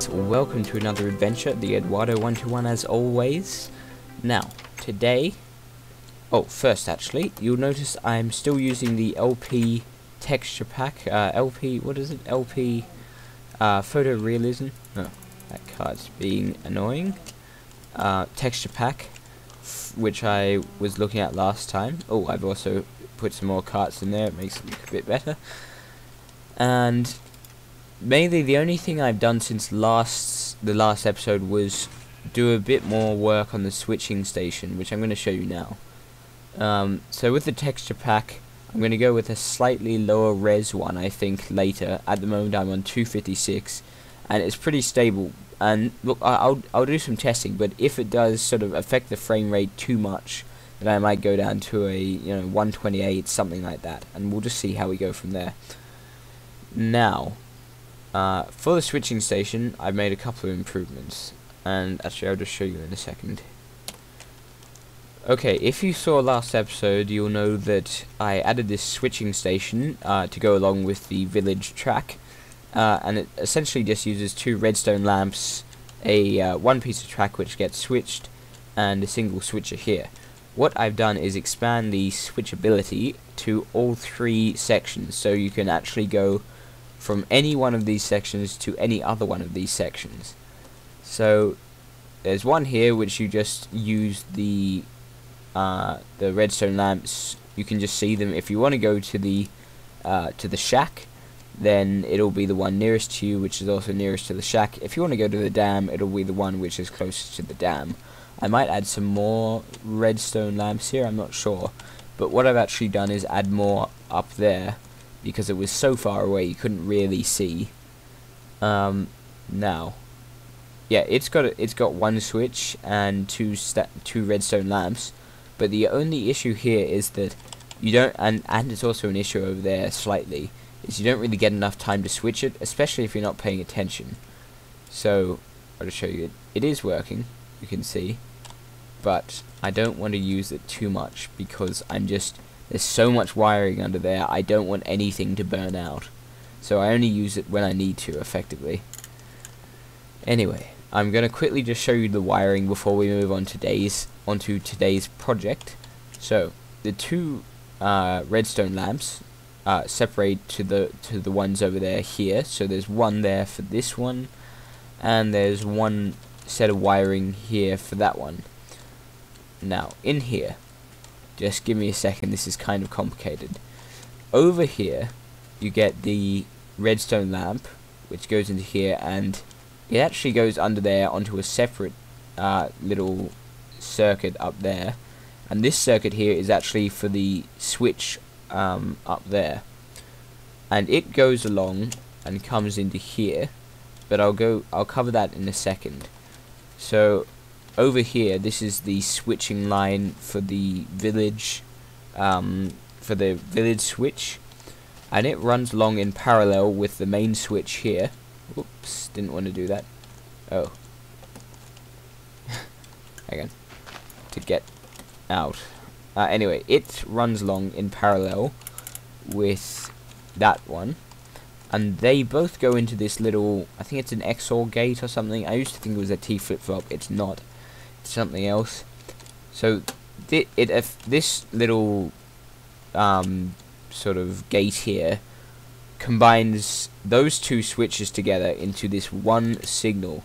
Welcome to another adventure, TheEdwardo121 as always. Now, today... first actually, you'll notice I'm still using the LP texture pack, LP photorealism? No, that card's being annoying. Texture pack, which I was looking at last time. Oh, I've also put some more cards in there, it makes it look a bit better. And mainly the only thing I've done since the last episode was do a bit more work on the switching station, which I'm going to show you now. So with the texture pack, I'm going to go with a slightly lower res one, I think, later. At the moment I'm on 256, and it's pretty stable. And look, I'll do some testing, but if it does sort of affect the frame rate too much, then I might go down to a 128, something like that, and we'll just see how we go from there. Now, for the switching station, I've made a couple of improvements, and actually I'll just show you in a second. Okay, if you saw last episode, you'll know that I added this switching station to go along with the village track, and it essentially just uses two redstone lamps, one piece of track which gets switched, and a single switcher here. What I've done is expand the switchability to all three sections, so you can actually go from any one of these sections to any other one of these sections. So there's one here which you just use the redstone lamps. You can just see them. If you want to go to the shack, then it'll be the one nearest to you, which is also nearest to the shack. If you want to go to the dam, it'll be the one which is closest to the dam. I might add some more redstone lamps here, I'm not sure, but what I've actually done is add more up there, because it was so far away you couldn't really see. Now, yeah, it's got one switch and two redstone lamps, but the only issue here is that you don't, and it's also an issue over there slightly, is you don't really get enough time to switch it, especially if you're not paying attention. So I'll just show you. It is working, you can see, but I don't want to use it too much because there's so much wiring under there, I don't want anything to burn out. So I only use it when I need to, effectively. Anyway, I'm going to quickly just show you the wiring before we move on onto today's project. So the two redstone lamps separate to the ones over there here. So there's one there for this one, and there's one set of wiring here for that one. Now in here, just give me a second, this is kind of complicated. Over here you get the redstone lamp which goes into here, and it actually goes under there onto a separate little circuit up there, and this circuit here is actually for the switch up there, and it goes along and comes into here, but I'll cover that in a second. So over here, this is the switching line for the village switch, and it runs along in parallel with the main switch here. Oops, didn't want to do that. Oh, hang on, to get out. Anyway, it runs along in parallel with that one, and they both go into this little, I think it's an XOR gate or something. I used to think it was a T flip-flop. It's not. It's something else. So this little sort of gate here combines those two switches together into this one signal.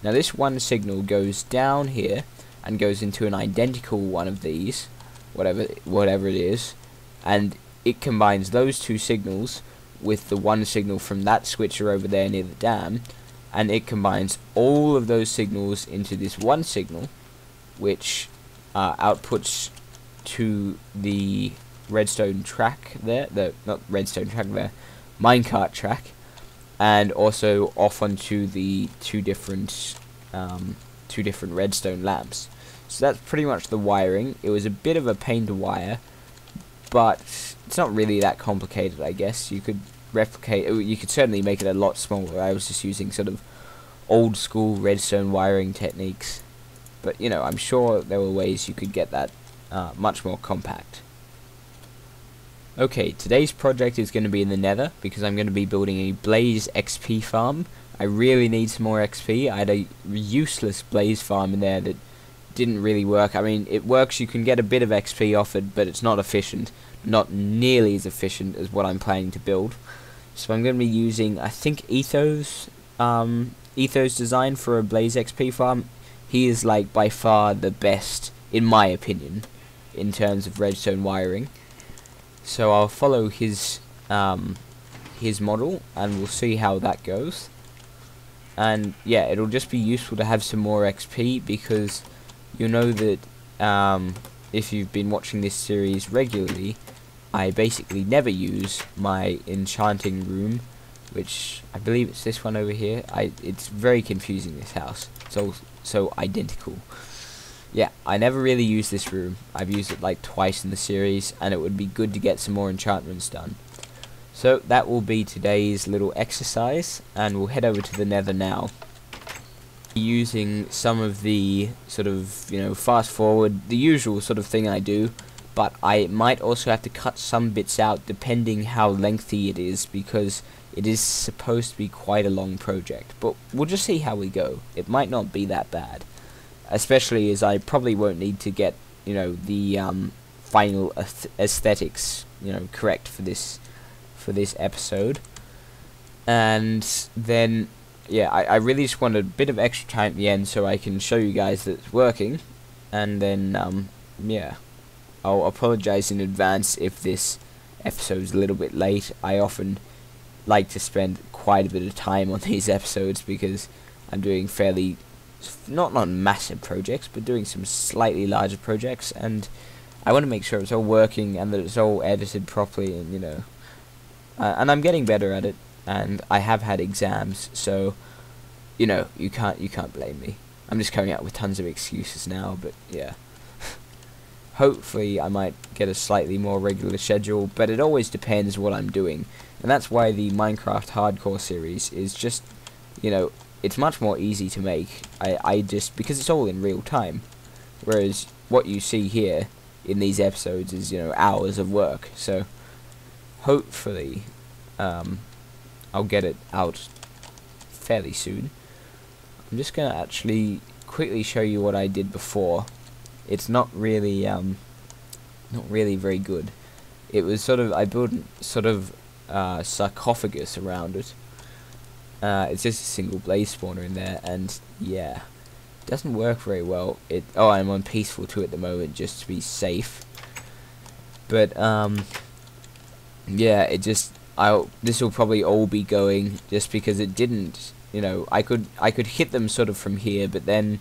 Now this one signal goes down here and goes into an identical one of these, whatever it is, and it combines those two signals with the one signal from that switcher over there near the dam, and it combines all of those signals into this one signal, which outputs to the redstone track there, minecart track, and also off onto the two different redstone lamps. So that's pretty much the wiring. It was a bit of a pain to wire, but it's not really that complicated, I guess. You could certainly make it a lot smaller. I was just using sort of old school redstone wiring techniques, but I'm sure there were ways you could get that much more compact. Okay, today's project is going to be in the Nether, because I'm going to be building a Blaze XP farm I really need some more XP. I had a useless blaze farm in there that didn't really work. I mean, it works, you can get a bit of XP off it, but it's not efficient. Not nearly as efficient as what I'm planning to build. So I'm going to be using, I think, Etho's design for a blaze XP farm. He is, like, by far the best, in my opinion, in terms of redstone wiring. So I'll follow his model, and we'll see how that goes. And yeah, it'll just be useful to have some more XP, because you know that if you've been watching this series regularly, I basically never use my enchanting room, which I believe it's this one over here. It's very confusing, this house. It's all so identical. Yeah, I never really use this room. I've used it like twice in the series, and it would be good to get some more enchantments done. So that will be today's little exercise, and we'll head over to the Nether now. Using some of the sort of, you know, fast forward, the usual sort of thing I do, but I might also have to cut some bits out depending how lengthy it is, because it is supposed to be quite a long project. But we'll just see how we go. It might not be that bad, especially as I probably won't need to get, you know, the final aesthetics, you know, correct for this episode. And then yeah, I really just want a bit of extra time at the end so I can show you guys that it's working. And then yeah, I'll apologize in advance if this episode's a little bit late. I often like to spend quite a bit of time on these episodes because I'm doing fairly not massive projects, but doing some slightly larger projects, and I want to make sure it's all working and that it's all edited properly, and you know, and I'm getting better at it, and I have had exams, so you know, you can't blame me. I'm just coming out with tons of excuses now, but yeah. Hopefully I might get a slightly more regular schedule, but it always depends what I'm doing. And that's why the Minecraft Hardcore series is just, you know, it's much more easy to make. I just, because it's all in real time. Whereas what you see here in these episodes is, you know, hours of work. So hopefully I'll get it out fairly soon. I'm just going to actually quickly show you what I did before. It's not really very good. It was sort of, I built sort of sarcophagus around it. It's just a single blaze spawner in there, and yeah, it doesn't work very well. Oh, I'm on peaceful 2 at the moment just to be safe. But yeah, it just, this will probably all be going just because it didn't. You know, I could hit them sort of from here, but then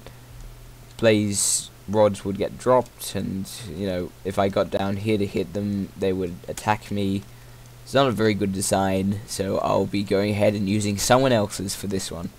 blaze rods would get dropped, and you know, if I got down here to hit them, they would attack me. It's not a very good design, so I'll be going ahead and using someone else's for this one.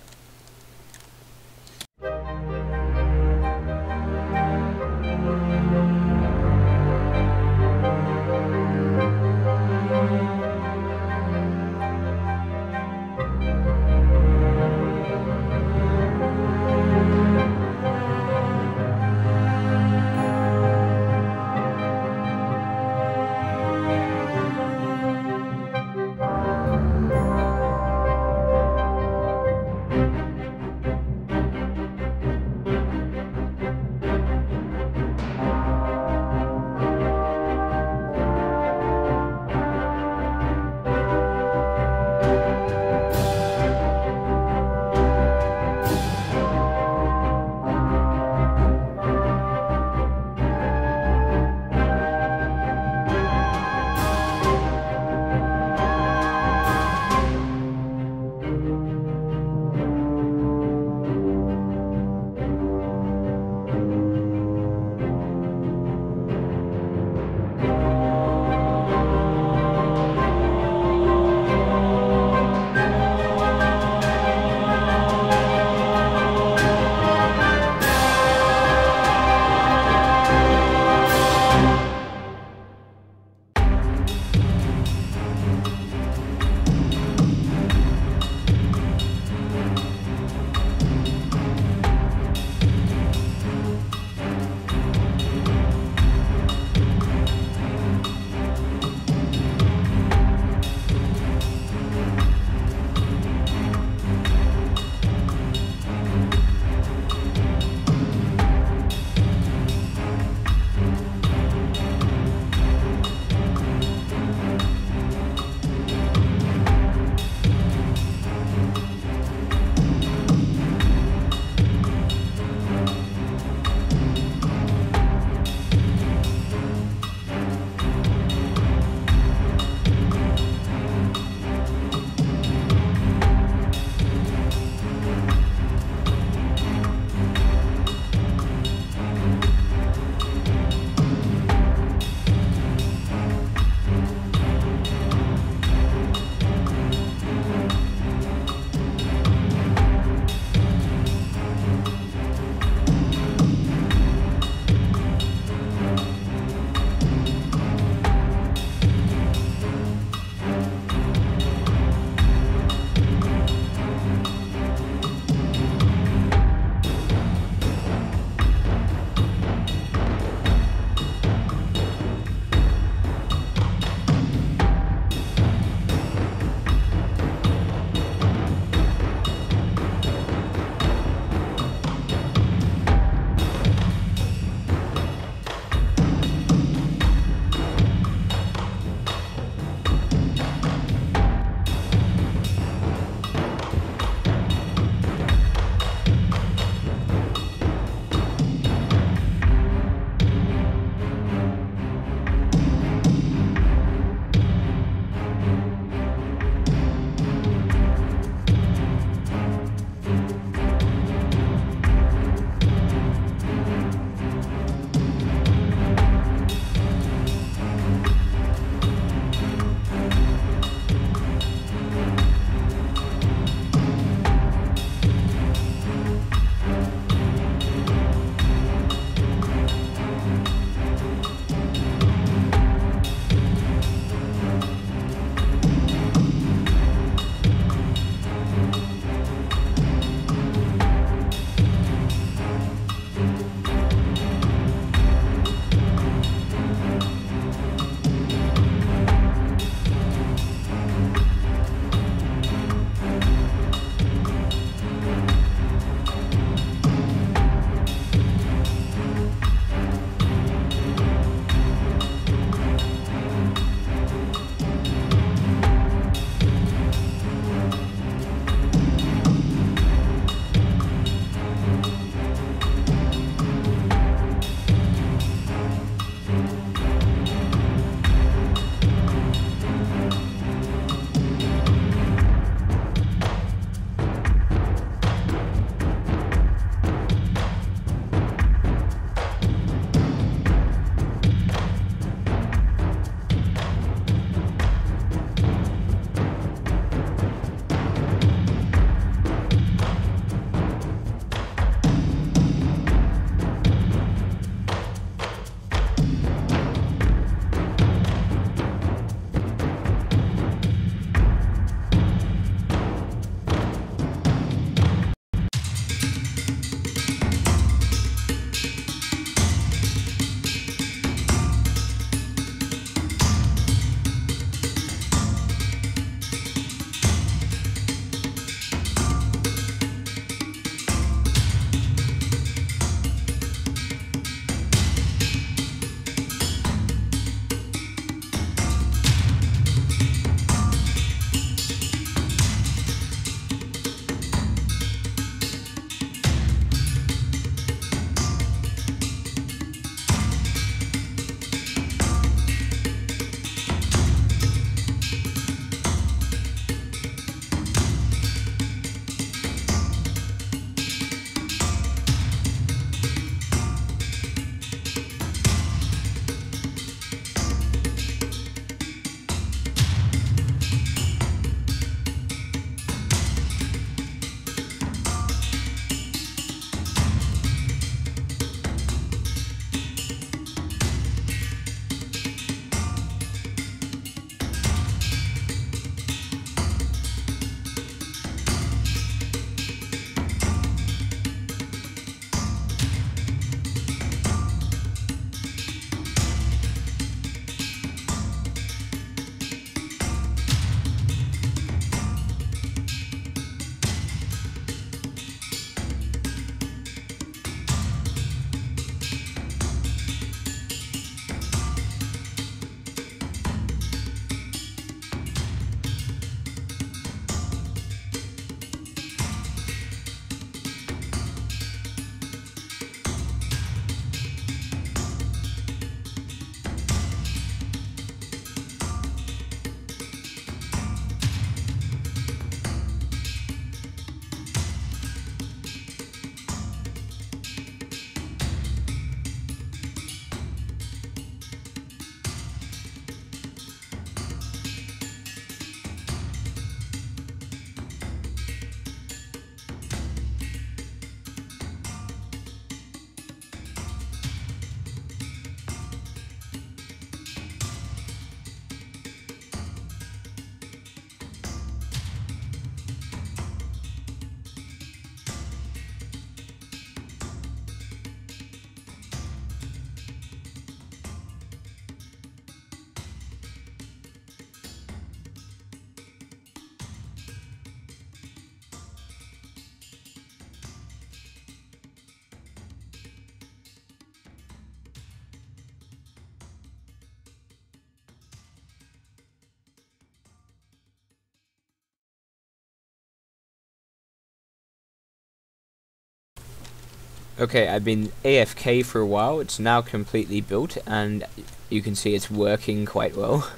Okay, I've been AFK for a while. It's now completely built, and you can see it's working quite well.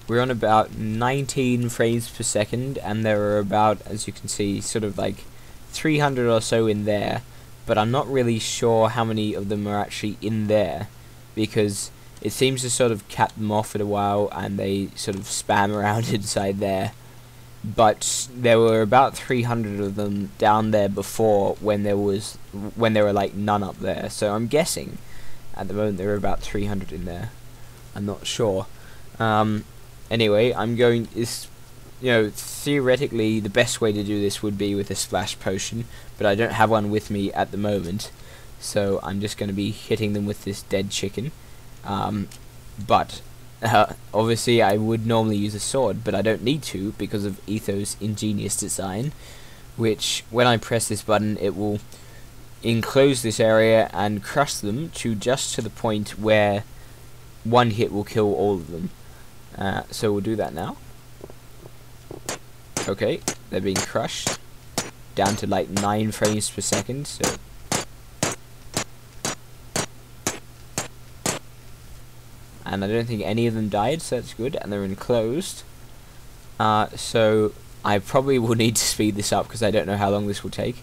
We're on about 19 frames per second, and there are about, as you can see, sort of like 300 or so in there, but I'm not really sure how many of them are actually in there, because it seems to sort of cap them off at a while, and they sort of spam around inside there. But there were about 300 of them down there before, when there were like none up there. So I'm guessing at the moment there are about 300 in there. I'm not sure. Anyway, theoretically the best way to do this would be with a splash potion, but I don't have one with me at the moment, so I'm just going to be hitting them with this dead chicken. Obviously I would normally use a sword, but I don't need to because of Etho's ingenious design, which when I press this button it will enclose this area and crush them to just to the point where one hit will kill all of them. So we'll do that now. Okay, they're being crushed down to like 9 frames per second, so and I don't think any of them died, so that's good, and they're enclosed. So I probably will need to speed this up because I don't know how long this will take.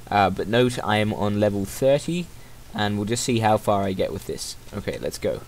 But note I am on level 30, and we'll just see how far I get with this. Okay, let's go.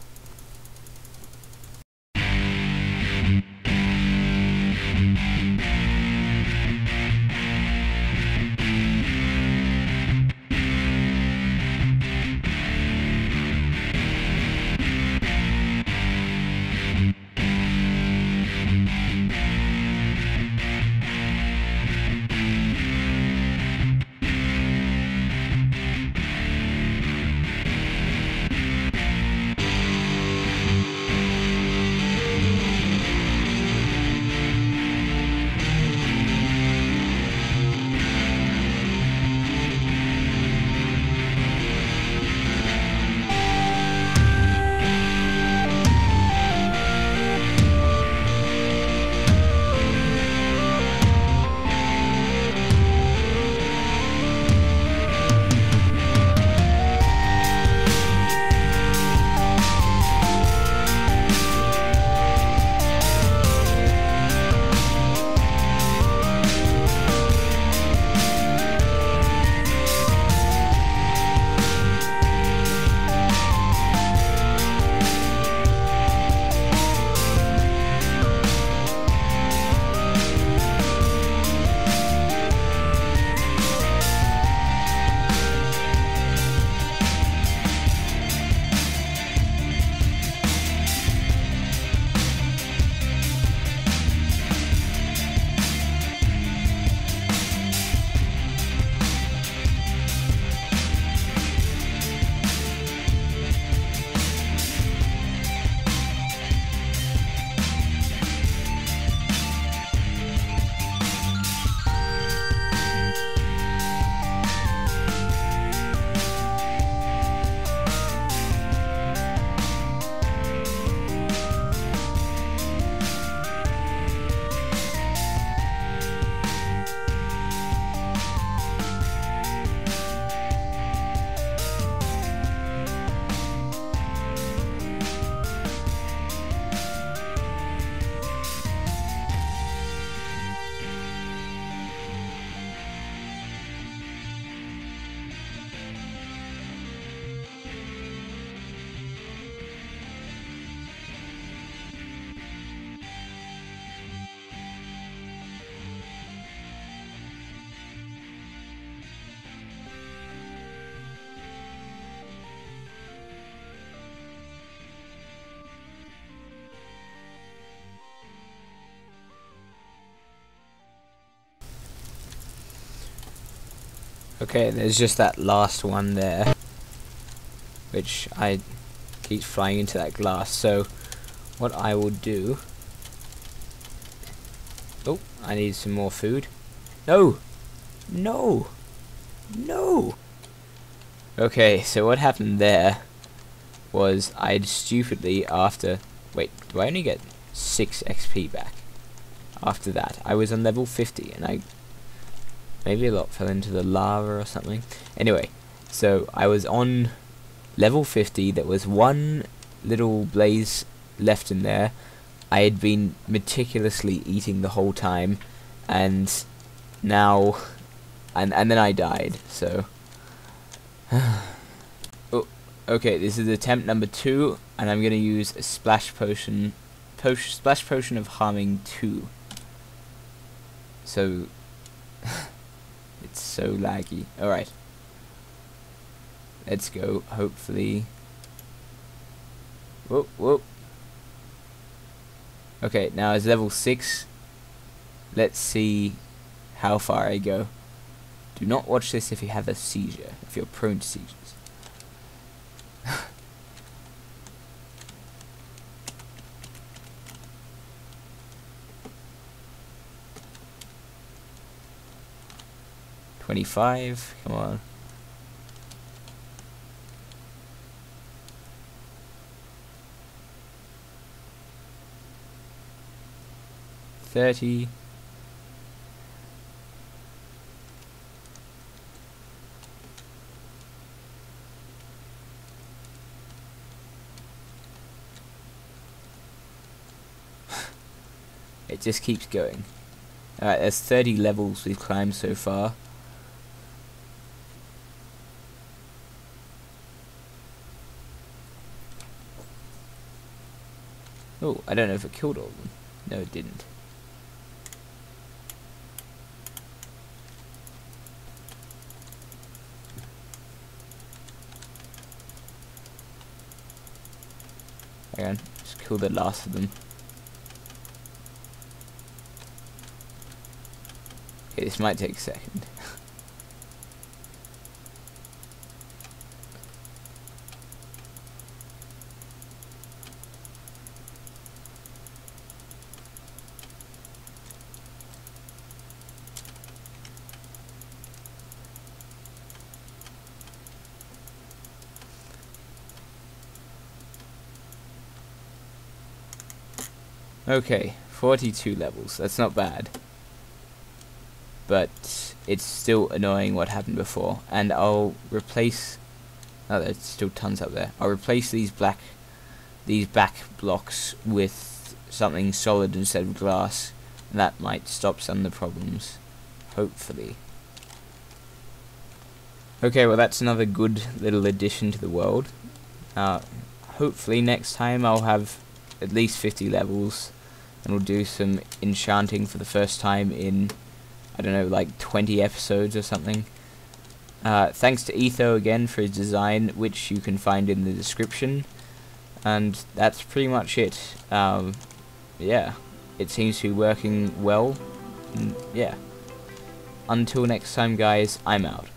Okay, there's just that last one there, which I keep flying into that glass. So what I will do... Oh, I need some more food. No! No! No! Okay, so what happened there was I'd stupidly after... Wait, do I only get 6 XP back? After that, I was on level 50 and I... Maybe a lot fell into the lava or something. Anyway, So I was on level 50. There was one little blaze left in there. I had been meticulously eating the whole time, and now, and then I died. So, oh, okay. This is attempt number 2, and I'm gonna use a splash potion of harming 2. So, it's so laggy. All right, let's go. Hopefully. Whoa, whoa. Okay, now it's level 6. Let's see how far I go. Do not watch this if you have a seizure, if you're prone to seizures. $25, come on. $30. It just keeps going. Alright, there's 30 levels we've climbed so far. Oh, I don't know if it killed all of them. No, it didn't. Hang on, just kill the last of them. Okay, this might take a second. Okay, 42 levels. That's not bad. But it's still annoying what happened before. And I'll replace... Oh, there's still tons up there. I'll replace these back blocks with something solid instead of glass. And that might stop some of the problems. Hopefully. Okay, well that's another good little addition to the world. Hopefully next time I'll have at least 50 levels. And we'll do some enchanting for the first time in, I don't know, like 20 episodes or something. Thanks to Etho again for his design, which you can find in the description. And that's pretty much it. Yeah, it seems to be working well. And yeah. Until next time, guys, I'm out.